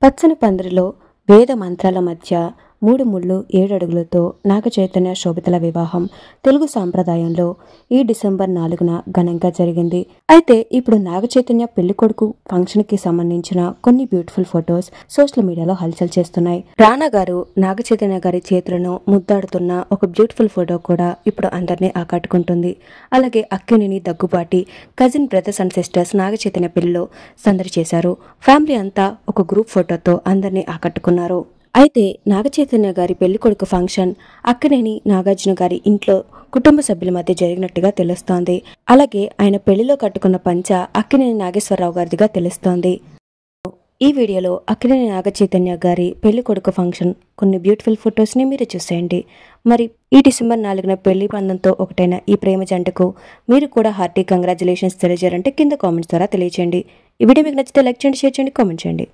పచ్చని పందిరిలో వేద మంత్రాల మధ్య 3 ముళ్ళు 7 అడుగులతో నాగచైతన్య శోభితల వివాహం తెలుగు సాంప్రదాయంలో ఈ డిసెంబర్ 4న ఘనంగా జరిగింది. అయితే ఇప్పుడు నాగచైతన్య పెళ్లికొడుకు ఫంక్షన్ కి సంబంధించిన కొన్ని బ్యూటిఫుల్ ఫొటోస్ సోషల్ మీడియాలో హల్చల్ చేస్తున్నాయి. రానా గారు నాగచైతన్య గారి చేతులను ముద్దాడుతున్న ఒక బ్యూటిఫుల్ ఫోటో కూడా ఇప్పుడు అందరినీ ఆకట్టుకుంటుంది. అలాగే Akkineni, Daggubati cousin brothers and sisters Naga Chaitanya పెళ్లిలో సందడి చేశారు. ఫ్యామిలీ అంతా ఒక గ్రూప్ ఫోటోతో అందరినీ ఆకట్టుకున్నారు. అయితే నాగచైతన్య గారి పెళ్లికొడుకు ఫంక్షన్ అక్కినేని, నాగార్జున గారి ఇంట్లో కుటుంబ సభ్యుల మధ్య జరిగినట్టుగా తెలుస్తోంది. అలాగే ఆయన పెళ్లిలో కట్టుకున్న పంచ అక్కినేని నాగేశ్వరరావు గారిదిగా తెలుస్తోంది. ఈ వీడియోలో అక్కినేని నాగచైతన్య గారి పెళ్లికొడుకు ఫంక్షన్ కొన్ని బ్యూటిఫుల్ ఫొటోస్ ని మీరు చూసేయండి. మరి ఈ డిసెంబర్ 4న పెళ్లి బంధంతో ఒకటైన ఈ ప్రేమ జంటకు మీరు కూడా హార్టీ కంగ్రాచులేషన్స్ తెలియజేయాలంటే కింద కామెంట్స్ ద్వారా తెలియజేయండి. ఈ వీడియో మీకు నచ్చితే లైక్ చేయండి, షేర్ చేయండి, కామెంట్ చేయండి.